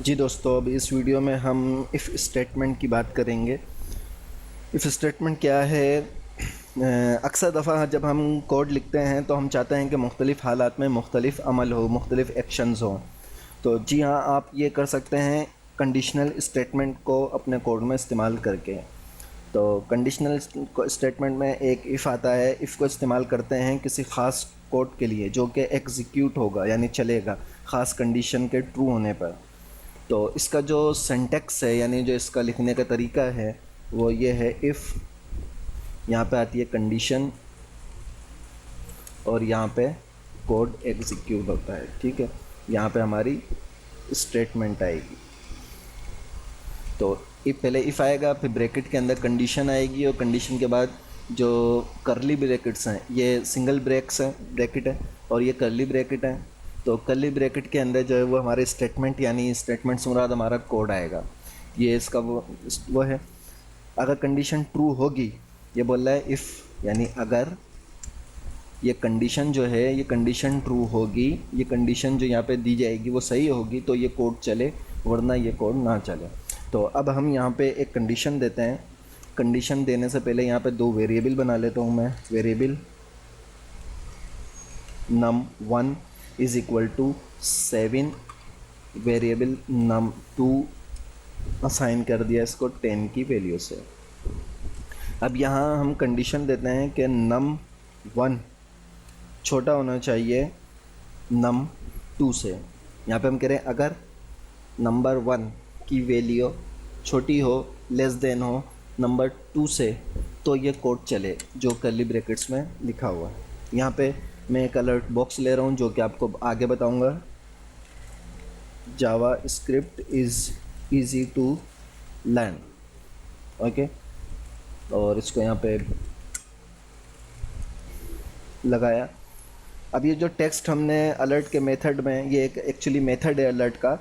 जी दोस्तों, अब इस वीडियो में हम इफ़ स्टेटमेंट की बात करेंगे। इफ़ स्टेटमेंट क्या है? अक्सर दफ़ा जब हम कोड लिखते हैं तो हम चाहते हैं कि मुख्तलिफ़ हालात में मुख्तलिफ़ अमल हो, मुख्तलिफ़ एक्शंस हों। तो जी हाँ, आप ये कर सकते हैं कंडीशनल स्टेटमेंट को अपने कोड में इस्तेमाल करके। तो कंडीशनल स्टेटमेंट में एक इफ़ आता है। इफ़ को इस्तेमाल करते हैं किसी ख़ास कोड के लिए जो कि एग्जीक्यूट होगा यानी चलेगा ख़ास कंडीशन के ट्रू होने पर। तो इसका जो सिंटैक्स है यानी जो इसका लिखने का तरीका है वो ये है। इफ़ यहाँ पे आती है कंडीशन और यहाँ पे कोड एग्जीक्यूट होता है। ठीक है, यहाँ पे हमारी स्टेटमेंट आएगी। तो पहले इफ़ आएगा, फिर ब्रैकेट के अंदर कंडीशन आएगी और कंडीशन के बाद जो करली ब्रैकेट्स हैं ये सिंगल ब्रैकेट है और ये करली ब्रैकेट है। तो करली ब्रैकेट के अंदर जो है वो हमारे स्टेटमेंट यानी स्टेटमेंट से मुराद हमारा कोड आएगा। ये इसका वो है। अगर कंडीशन ट्रू होगी, ये बोल रहा है इफ़ यानी अगर ये कंडीशन जो है ये कंडीशन ट्रू होगी, ये कंडीशन जो यहाँ पे दी जाएगी वो सही होगी तो ये कोड चले, वरना ये कोड ना चले। तो अब हम यहाँ पे एक कंडीशन देते हैं। कंडीशन देने से पहले यहाँ पे दो वेरिएबल बना लेता हूँ मैं। Variable num1 is equal to 7, variable num2 assign कर दिया इसको 10 की वैल्यू से। अब यहाँ हम कंडीशन देते हैं कि num1 छोटा होना चाहिए num2 से। यहाँ पे हम कह रहे हैं अगर नंबर 1 की वैल्यू छोटी हो, लेस देन हो नंबर 2 से, तो ये कोड चले जो कर्ली ब्रैकेट्स में लिखा हुआ है। यहाँ पे मैं एक अलर्ट बॉक्स ले रहा हूँ जो कि आपको आगे बताऊँगा। JavaScript is easy to learn. Okay, और इसको यहाँ पे लगाया। अब ये जो टेक्स्ट हमने अलर्ट के मेथड में, ये एक एक्चुअली मेथड है अलर्ट का,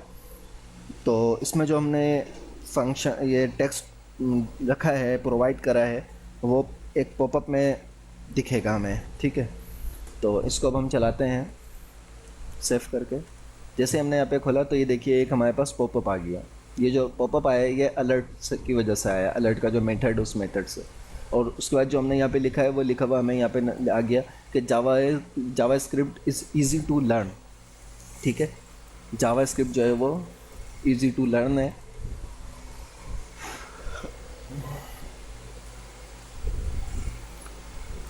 तो इसमें जो हमने फंक्शन ये टेक्स्ट रखा है, प्रोवाइड करा है, वो एक पॉपअप में दिखेगा हमें। ठीक है, तो इसको अब हम चलाते हैं सेव करके। जैसे हमने यहाँ पे खोला तो ये देखिए एक हमारे पास पॉपअप आ गया। ये जो पॉपअप आया ये अलर्ट की वजह से आया, अलर्ट का जो मेथड उस मेथड से। और उसके बाद जो हमने यहाँ पे लिखा है वो लिखा हुआ हमें यहाँ पे आ गया कि JavaScript is easy to learn. ठीक है, जावा स्क्रिप्ट जो है वो ईज़ी टू लर्न है।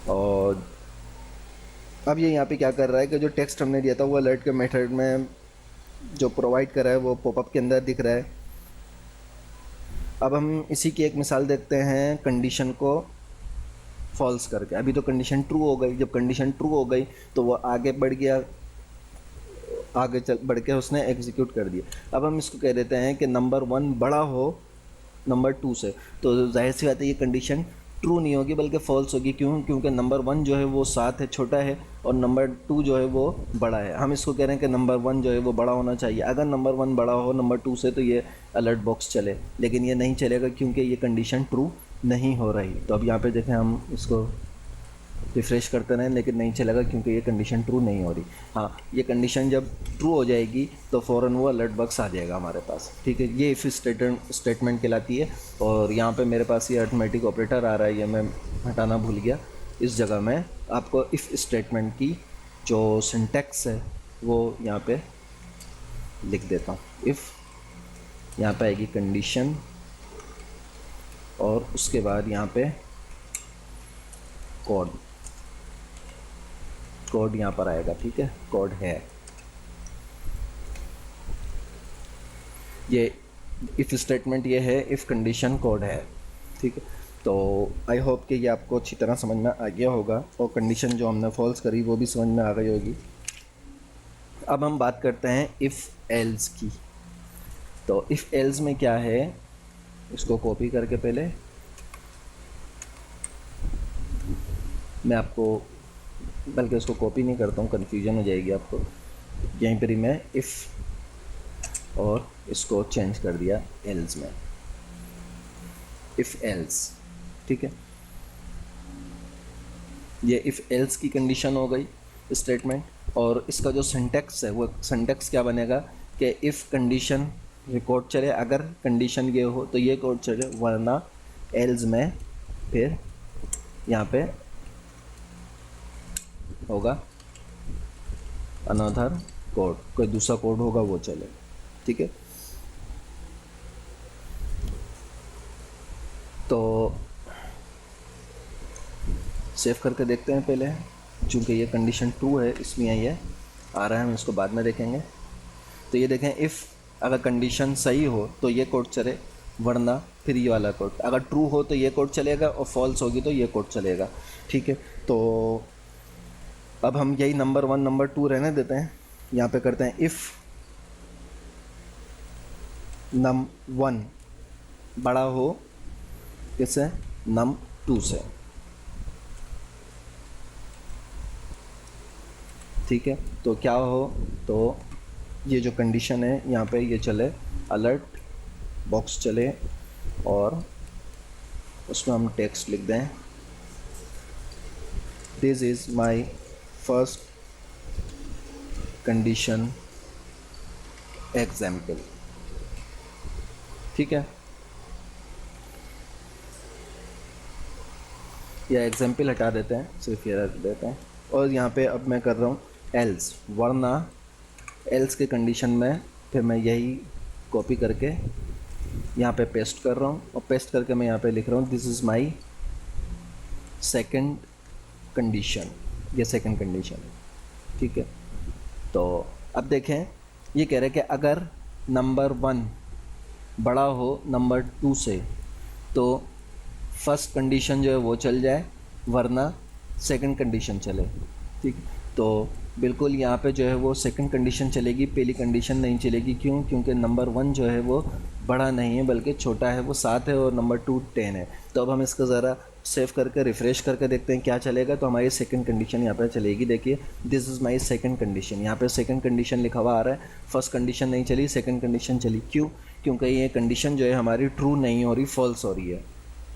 और अब ये यहाँ पे क्या कर रहा है कि जो टेक्स्ट हमने दिया था वो अलर्ट के मेथड में जो प्रोवाइड करा है वो पॉपअप के अंदर दिख रहा है। अब हम इसी की एक मिसाल देखते हैं कंडीशन को फॉल्स करके। अभी तो कंडीशन ट्रू हो गई, जब कंडीशन ट्रू हो गई तो वो आगे बढ़ गया, आगे चल बढ़ के उसने एग्जीक्यूट कर दिया। अब हम इसको कह देते हैं कि नंबर 1 बड़ा हो नंबर 2 से, तो जाहिर सी बात है ये कंडीशन ट्रू नहीं होगी बल्कि फॉल्स होगी। क्यों? क्योंकि नंबर 1 जो है वो 7 है, छोटा है, और नंबर 2 जो है वो बड़ा है। हम इसको कह रहे हैं कि नंबर 1 जो है वो बड़ा होना चाहिए। अगर नंबर 1 बड़ा हो नंबर 2 से तो ये अलर्ट बॉक्स चले, लेकिन ये नहीं चलेगा क्योंकि ये कंडीशन ट्रू नहीं हो रही। तो अब यहाँ पे देखें, हम इसको रिफ़्रेश करते रहें लेकिन नहीं चलेगा क्योंकि ये कंडीशन ट्रू नहीं हो रही। हाँ, ये कंडीशन जब ट्रू हो जाएगी तो फ़ौरन वो अलर्ट बॉक्स आ जाएगा हमारे पास। ठीक है, ये इफ़ स्टेटमेंट कहलाती है। और यहाँ पे मेरे पास ये अरिथमेटिक ऑपरेटर आ रहा है, ये मैं हटाना भूल गया। इस जगह मैं आपको इफ़ स्टेटमेंट की जो सिंटैक्स है वो यहाँ पे लिख देता हूँ। इफ़ यहाँ पे आएगी कंडीशन और उसके बाद यहाँ पे कोड यहाँ पर आएगा। ठीक है, कोड है ये इफ़ स्टेटमेंट, ये है इफ़ कंडीशन कोड है। ठीक है, तो आई होप कि ये आपको अच्छी तरह समझ में आ गया होगा और कंडीशन जो हमने फॉल्स करी वो भी समझ में आ गई होगी। अब हम बात करते हैं इफ़ एल्स की। तो इफ़ एल्स में क्या है, इसको कॉपी करके पहले मैं आपको, बल्कि उसको कॉपी नहीं करता हूँ, कन्फ्यूजन हो जाएगी आपको। यहीं पर ही मैं इफ़ और इसको चेंज कर दिया एल्स में, इफ़ एल्स। ठीक है, ये इफ़ एल्स की कंडीशन हो गई स्टेटमेंट। और इसका जो सिंटैक्स है वो सिंटैक्स क्या बनेगा कि इफ़ कंडीशन ये कोड चले, अगर कंडीशन ये हो तो ये कोड चले, वरना एल्स में फिर यहाँ पे होगा अनदर कोड, कोई दूसरा कोड होगा वो चले। ठीक है, तो सेव करके देखते हैं पहले, चूँकि ये कंडीशन ट्रू है इसलिए ये आ रहा है, हम इसको बाद में देखेंगे। तो ये देखें, इफ़ अगर कंडीशन सही हो तो ये कोड चले, वरना फिर ये वाला कोड, अगर ट्रू हो तो ये कोड चलेगा और फॉल्स होगी तो ये कोड चलेगा। ठीक है, तो अब हम यही नंबर 1 नंबर 2 रहने देते हैं। यहाँ पे करते हैं इफ़ नम 1 बड़ा हो किससे, नम 2 से। ठीक है, तो क्या हो, तो ये जो कंडीशन है यहाँ पे ये चले, अलर्ट बॉक्स चले और उसमें हम टेक्स्ट लिख दें, this is my first condition example. ठीक है, या एग्जाम्पल हटा देते हैं, सिर्फ ये रख देते हैं। और यहाँ पे अब मैं कर रहा हूँ एल्स, वरना एल्स के कंडीशन में फिर मैं यही कॉपी करके यहाँ पे पेस्ट कर रहा हूँ, और पेस्ट करके मैं यहाँ पे लिख रहा हूँ this is my second condition, ये सेकंड कंडीशन है। ठीक है, तो अब देखें, ये कह रहे हैं कि अगर नंबर 1 बड़ा हो नंबर 2 से तो फर्स्ट कंडीशन जो है वो चल जाए, वरना सेकंड कंडीशन चले। ठीक, तो बिल्कुल यहाँ पे जो है वो सेकंड कंडीशन चलेगी, पहली कंडीशन नहीं चलेगी। क्यों? क्योंकि नंबर 1 जो है वो बड़ा नहीं है बल्कि छोटा है, वो 7 है, और नंबर 2 10 है। तो अब हम इसको ज़रा सेव करके रिफ़्रेश करके देखते हैं क्या चलेगा। तो हमारी सेकंड कंडीशन यहाँ पर चलेगी। देखिए, this is my second condition, यहाँ पे सेकंड कंडीशन लिखा हुआ आ रहा है। फर्स्ट कंडीशन नहीं चली, सेकंड कंडीशन चली। क्यों? क्योंकि ये कंडीशन जो है हमारी ट्रू नहीं हो रही, फॉल्स हो रही है।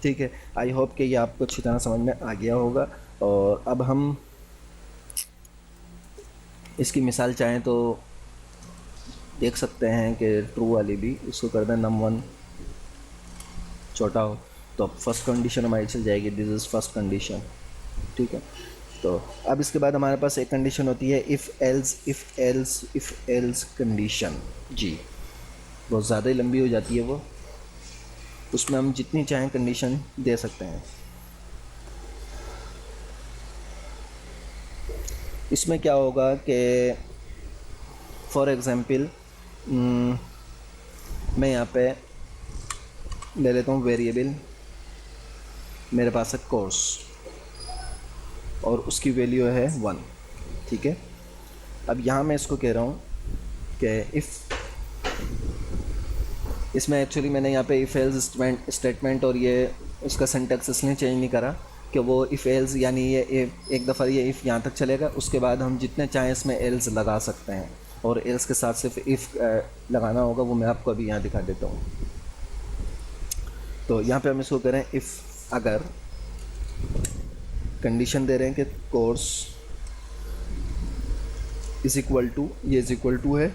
ठीक है, आई होप कि ये आपको अच्छी तरह समझ में आ गया होगा। और अब हम इसकी मिसाल चाहें तो देख सकते हैं कि ट्रू वाली भी, इसको कर दें नम 1 छोटा हो तो फर्स्ट कंडीशन हमारी चल जाएगी, दिस इज़ फर्स्ट कंडीशन। ठीक है, तो अब इसके बाद हमारे पास एक कंडीशन होती है इफ़ एल्स कंडीशन। जी, बहुत ज़्यादा ही लंबी हो जाती है वो, उसमें हम जितनी चाहें कंडीशन दे सकते हैं। इसमें क्या होगा कि फॉर एग्ज़ाम्पल मैं यहाँ पे ले लेता हूँ वेरिएबल, मेरे पास है कोर्स और उसकी वैल्यू है 1। ठीक है, अब यहाँ मैं इसको कह रहा हूँ कि इफ़, इसमें एक्चुअली मैंने यहाँ पे इफ़ एल्स स्टेटमेंट और ये इसका सिंटैक्स इसलिए चेंज नहीं करा कि वो इफ़ एल्स यानी ये एक दफ़ा ये इफ़ यहाँ तक चलेगा, उसके बाद हम जितने चाहें इसमें एल्स लगा सकते हैं, और एल्स के साथ सिर्फ इफ़ लगाना होगा, वो मैं आपको अभी यहाँ दिखा देता हूँ। तो यहाँ पे हम इसको करें इफ़, अगर कंडीशन दे रहे हैं कि कोर्स इज़ इक्वल टू, ये इज़ इक्वल टू है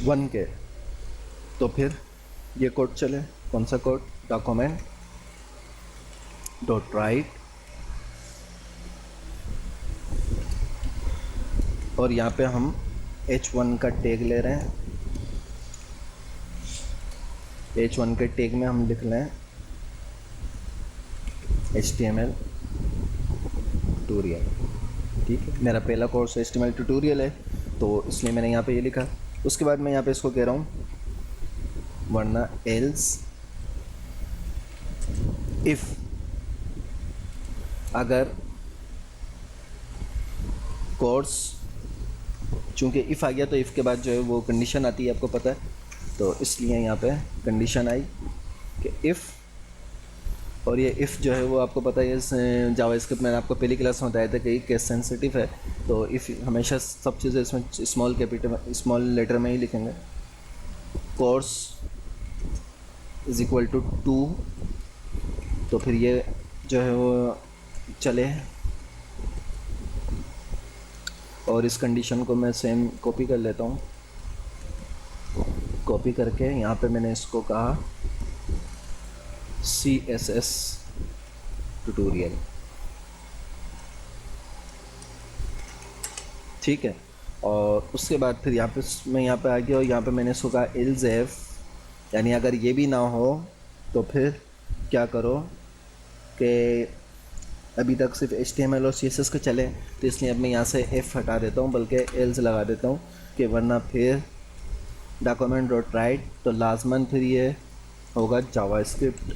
1 के, तो फिर ये कोड चले। कौन सा कोड? डॉक्यूमेंट डॉट राइट, और यहाँ पे हम h1 का टैग ले रहे हैं। h1 के टैग में हम लिख लें HTML ट्यूटोरियल। ठीक है, मेरा पहला कोर्स HTML ट्यूटोरियल है, तो इसलिए मैंने यहाँ पे ये लिखा। उसके बाद मैं यहाँ पे इसको कह रहा हूँ वरना एल्स इफ़, अगर कोर्स, चूँकि इफ़ आ गया तो इफ़ के बाद जो है वो कंडीशन आती है, आपको पता है, तो इसलिए यहाँ पे कंडीशन आई कि इफ़, और ये इफ़ जो है वो आपको पता है जावास्क्रिप्ट मैंने आपको पहली क्लास में बताया था कि केस सेंसिटिव है, तो इफ़ हमेशा सब चीज़ें इसमें स्मॉल कैपिटल स्मॉल लेटर में ही लिखेंगे। कोर्स इज़ इक्वल टू 2, तो फिर ये जो है वो चले, और इस कंडीशन को मैं सेम कॉपी कर लेता हूँ, कॉपी करके यहाँ पे मैंने इसको कहा CSS ट्यूटोरियल, ठीक है। और उसके बाद फिर यहाँ पे मैं यहाँ पे आ गया और यहाँ पे मैंने इसको कहा एल्स इफ, यानी अगर ये भी ना हो तो फिर क्या करो कि अभी तक सिर्फ HTML और CSS के चले, तो इसलिए अब मैं यहाँ से F हटा देता हूँ, बल्कि एल्स लगा देता हूँ कि वरना फिर document.write तो लाजमन फिर ये होगा जावास्क्रिप्ट,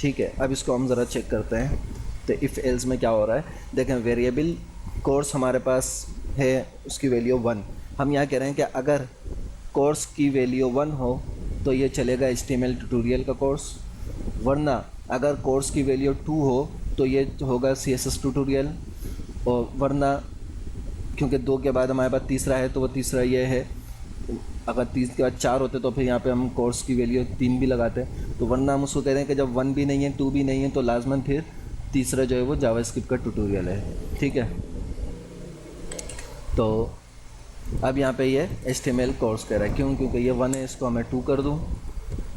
ठीक है। अब इसको हम ज़रा चेक करते हैं। तो इफ़ एल्स में क्या हो रहा है, देखें वेरिएबल कोर्स हमारे पास है, उसकी वैल्यू 1। हम यहाँ कह रहे हैं कि अगर कोर्स की वैल्यू 1 हो तो ये चलेगा HTML ट्यूटोरियल का कोर्स, वरना अगर कोर्स की वैल्यू 2 हो तो ये होगा CSS ट्यूटोरियल, और वरना क्योंकि 2 के बाद हमारे पास तीसरा है तो वो तीसरा ये है, अगर 3 के बाद 4 होते तो फिर यहाँ पे हम कोर्स की वैल्यू 3 भी लगाते हैं। तो वरना हम उसको कह रहे हैं कि जब 1 भी नहीं है 2 भी नहीं है तो लाजमन फिर तीसरा जो है वो जावास्क्रिप्ट का ट्यूटोरियल है, ठीक है। तो अब यहाँ पे ये HTML कोर्स कह रहा है, क्यों? क्योंकि ये 1 है, इसको मैं 2 कर दूँ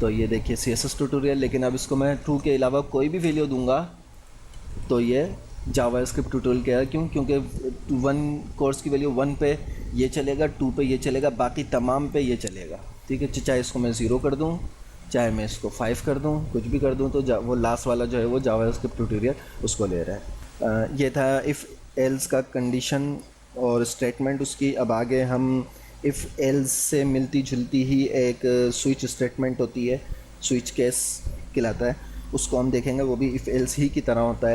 तो ये देखिए CSS ट्यूटोरियल। लेकिन अब इसको मैं 2 के अलावा कोई भी वैल्यू दूंगा तो ये जावास्क्रिप्ट ट्यूटोरियल कह रहा है, क्यों? क्योंकि 1 कोर्स की वैल्यू 1 पे ये चलेगा, 2 पे ये चलेगा, बाकी तमाम पे ये चलेगा, ठीक है। चाहे इसको मैं 0 कर दूँ, चाहे मैं इसको 5 कर दूँ, कुछ भी कर दूँ, तो वो लास्ट वाला जो है वो जावास्क्रिप्ट ट्यूटोरियल उसको ले रहा है। ये था इफ़ एल्स का कंडीशन और स्टेटमेंट उसकी। अब आगे हम इफ़ एल्स से मिलती जुलती ही एक स्विच स्टेटमेंट होती है, स्विच केस कहलाता है, उसको हम देखेंगे, वो भी इफ़ एल्स ही की तरह होता है।